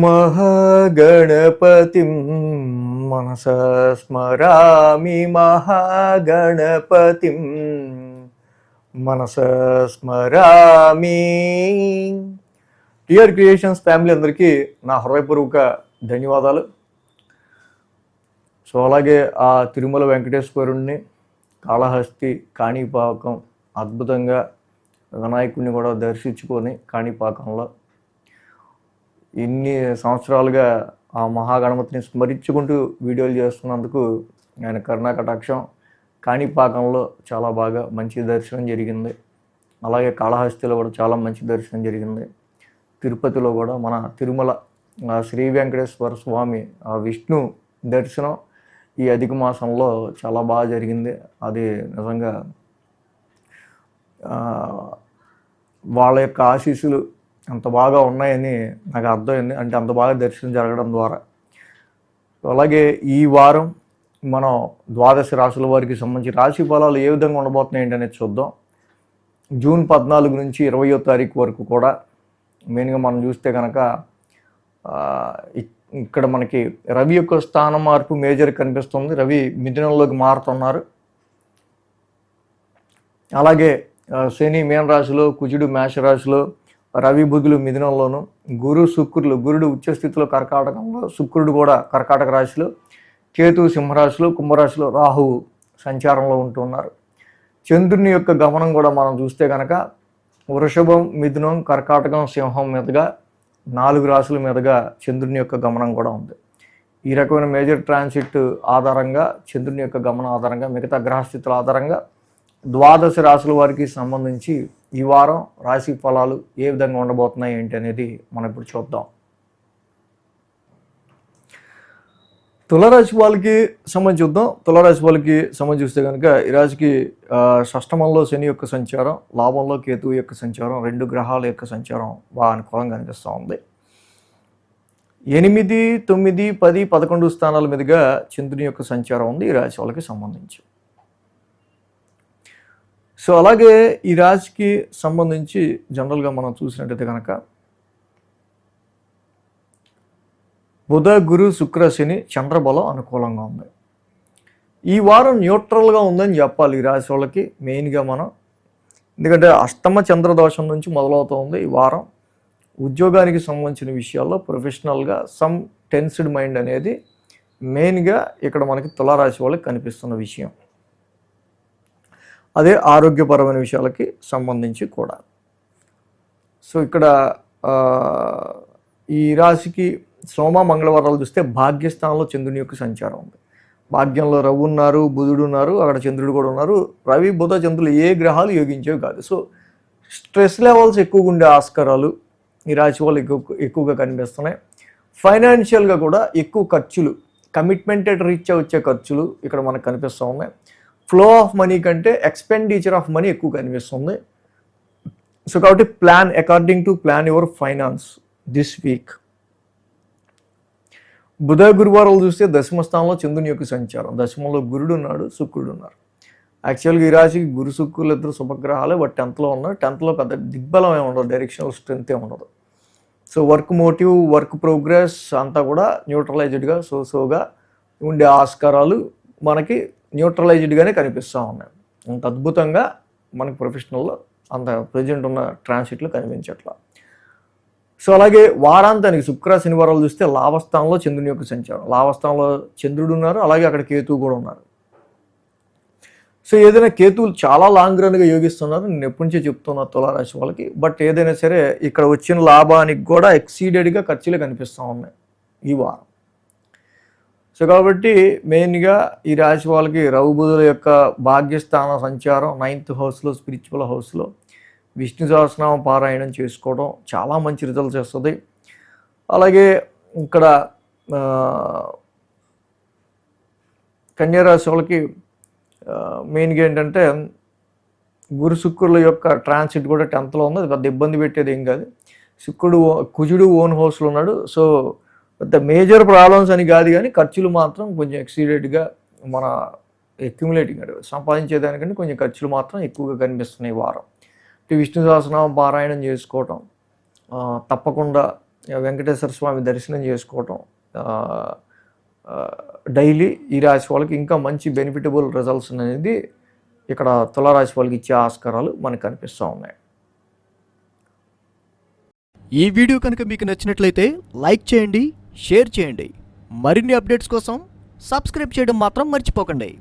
మహాగణపతిం మనసా స్మరామి మహాగణపతిం మనసా స్మరామి. TR creations family అందరికీ నా హృదయపూర్వక ధన్యవాదాలు. సో అలాగే ఆ తిరుమల వెంకటేశ్వరుణ్ణి, కాళహస్తి, కాణిపాకం అద్భుతంగా వినాయకుడిని కూడా దర్శించుకొని కాణిపాకంలో ఇన్ని సంవత్సరాలుగా ఆ మహాగణపతిని స్మరించుకుంటూ వీడియోలు చేస్తున్నందుకు ఆయన కరుణాకటాక్షం. కాణిపాకంలో చాలా బాగా మంచి దర్శనం జరిగింది. అలాగే కాళహస్తిలో కూడా చాలా మంచి దర్శనం జరిగింది. తిరుపతిలో కూడా మన తిరుమల శ్రీ వెంకటేశ్వర స్వామి విష్ణు దర్శనం ఈ అధిక మాసంలో చాలా బాగా జరిగింది. అది నిజంగా వాళ్ళ యొక్క ఆశీస్సులు అంత బాగా ఉన్నాయని నాకు అర్థమైంది. అంటే అంత బాగా దర్శనం జరగడం ద్వారా. అలాగే ఈ వారం మనం ద్వాదశ రాశుల వారికి సంబంధించి రాశి ఫలాలు ఏ విధంగా ఉండబోతున్నాయి ఏంటనేది చూద్దాం. జూన్ 14 నుంచి 20వ తారీఖు వరకు కూడా మెయిన్గా మనం చూస్తే కనుక ఇక్కడ మనకి రవి యొక్క స్థాన మార్పు మేజర్ కనిపిస్తుంది. రవి మిథునంలోకి మారుతున్నారు. అలాగే శని మీనరాశిలో, కుజుడు మేషరాశిలో, రవి బుధులు మిథునంలోను, గురుడు ఉచ్చస్థితిలో కర్కాటకంలో, శుక్రుడు కూడా కర్కాటక రాశిలో, కేతు సింహరాశిలో, కుంభరాశిలో, రాహువు సంచారంలో ఉంటున్నారు. చంద్రుని యొక్క గమనం కూడా మనం చూస్తే కనుక వృషభం, మిథునం, కర్కాటకం, సింహం మీదుగా 4 రాశుల మీదుగా చంద్రుని యొక్క గమనం కూడా ఉంది. ఈ రకమైన మేజర్ ట్రాన్సిట్ ఆధారంగా, చంద్రుని యొక్క గమనం ఆధారంగా, మిగతా గ్రహస్థితుల ఆధారంగా ద్వాదశ రాశుల వారికి సంబంధించి ఈ వారం రాశి ఫలాలు ఏ విధంగా ఉండబోతున్నాయి ఏంటి అనేది మనం ఇప్పుడు చూద్దాం. తులారాశి వాళ్ళకి సంబంధించి చూద్దాం. తులారాశి వాళ్ళకి సంబంధించి చూస్తే కనుక ఈ రాశికి షష్టమంలో శని యొక్క సంచారం, లాభంలో కేతువు యొక్క సంచారం, 2 గ్రహాల యొక్క సంచారం బాగా అనుకూలంగా కనిపిస్తూ ఉంది. 8, 9, 10, 11 స్థానాల మీదుగా చంద్రుని యొక్క సంచారం ఉంది ఈ రాశి వాళ్ళకి సంబంధించి. సో అలాగే ఈ రాశికి సంబంధించి జనరల్గా మనం చూసినట్టయితే కనుక బుధ, గురు, శుక్ర, శని, చంద్రబలం అనుకూలంగా ఉంది. ఈ వారం న్యూట్రల్గా ఉందని చెప్పాలి ఈ రాశి వాళ్ళకి మెయిన్గా మనం. ఎందుకంటే అష్టమ చంద్రదోషం నుంచి మొదలవుతుంది ఈ వారం. ఉద్యోగానికి సంబంధించిన విషయాల్లో ప్రొఫెషనల్గా సమ్ టెన్స్డ్ మైండ్ అనేది మెయిన్గా ఇక్కడ మనకి తులారాశి వాళ్ళకి కనిపిస్తున్న విషయం. అదే ఆరోగ్యపరమైన విషయాలకి సంబంధించి కూడా. సో ఇక్కడ ఈ రాశికి సోమ, మంగళవారాలు చూస్తే భాగ్యస్థానంలో చంద్రుని యొక్క సంచారం ఉంది. భాగ్యంలో రవి ఉన్నారు, బుధుడు ఉన్నారు, అక్కడ చంద్రుడు కూడా ఉన్నారు. రవి, బుధ, చంద్రులు ఏ గ్రహాలు యోగించేవి కాదు. సో స్ట్రెస్ లెవెల్స్ ఎక్కువగా ఉండే ఆస్కారాలు ఈ రాశి వాళ్ళు ఎక్కువగా కనిపిస్తున్నాయి. ఫైనాన్షియల్గా కూడా ఎక్కువ ఖర్చులు, కమిట్మెంటెడ్ రీత్యా వచ్చే ఖర్చులు ఇక్కడ మనకు కనిపిస్తూ ఉన్నాయి. ఫ్లో ఆఫ్ మనీ కంటే ఎక్స్పెండిచర్ ఆఫ్ మనీ ఎక్కువ కనిపిస్తుంది. సో కాబట్టి according to plan your finance this week. బుధ, గురువారాలు చూస్తే దశమ స్థానంలో చంద్రుని యొక్క సంచారం, దశమంలో గురుడు ఉన్నాడు, శుక్రుడు ఉన్నారు. యాక్చువల్గా ఈ రాశికి గురు, శుక్రులు ఇద్దరు శుభగ్రహాలే, బట్ 10th ఉన్నారు. 10th పెద్ద దిగ్బలం ఏమి ఉండదు, డైరెక్షనల్ స్ట్రెంత్ ఏమి ఉండదు. So work motive, work progress అంతా కూడా న్యూట్రలైజ్డ్గా సోగా ఉండే ఆస్కారాలు మనకి న్యూట్రలైజ్డ్గానే కనిపిస్తూ ఉన్నాయి. అంత అద్భుతంగా మనకి ప్రొఫెషనల్లో అంత ప్రజెంట్ ఉన్న ట్రాన్సిట్లు కనిపించట్లా. సో అలాగే వారాంతానికి శుక్ర, శనివారాలు చూస్తే లాభస్థానంలో చంద్రుని యొక్క సంచారం, లాభస్థానంలో చంద్రుడు ఉన్నారు, అలాగే అక్కడ కేతువు కూడా ఉన్నారు. సో ఏదైనా కేతువులు చాలా లాంగ్ రన్గా యోగిస్తున్నారు, నేను ఎప్పటి నుంచే చెప్తున్నా తులారాశి వాళ్ళకి. బట్ ఏదైనా సరే ఇక్కడ వచ్చిన లాభానికి కూడా ఎక్సీడెడ్గా ఖర్చులే కనిపిస్తూ ఉన్నాయి ఈ వారం. సో కాబట్టి మెయిన్గా ఈ రాశి వాళ్ళకి రవి, బుధుల యొక్క భాగ్యస్థాన సంచారం 9th హౌస్లో, స్పిరిచువల్ హౌస్లో విష్ణు సహస్రనామ పారాయణం చేసుకోవడం చాలా మంచి రిజల్ట్స్ వస్తుంది. అలాగే ఇక్కడ కన్యారాశి వాళ్ళకి మెయిన్గా ఏంటంటే గురు, శుక్రుల యొక్క ట్రాన్సిట్ కూడా 10th ఉంది. అది పెద్ద ఇబ్బంది పెట్టేది ఏం కాదు. కుజుడు ఓన్ హౌస్లో ఉన్నాడు. సో పెద్ద మేజర్ ప్రాబ్లమ్స్ అని కాదు, కానీ ఖర్చులు మాత్రం కొంచెం ఎక్సీడెడ్గా మన అక్యుములేటింగ్ అంటే సంపాదించేదానికంటే కొంచెం ఖర్చులు మాత్రం ఎక్కువగా కనిపిస్తున్నాయి ఈ వారం. విష్ణు సహస్రనామం పారాయణం చేసుకోవటం తప్పకుండా వెంకటేశ్వర స్వామి దర్శనం చేసుకోవటం డైలీ ఈ రాశి వాళ్ళకి ఇంకా మంచి బెనిఫిటబుల్ రిజల్ట్స్ అనేది ఇక్కడ తులారాశి వాళ్ళకి ఇచ్చే ఆస్కారాలు మనకు కనిపిస్తూ ఉన్నాయి. ఈ వీడియో కనుక మీకు నచ్చినట్లయితే లైక్ చేయండి, షేర్ చేయండి. మరిన్ని అప్డేట్స్ కోసం సబ్స్క్రైబ్ చేయడం మాత్రం మర్చిపోకండి.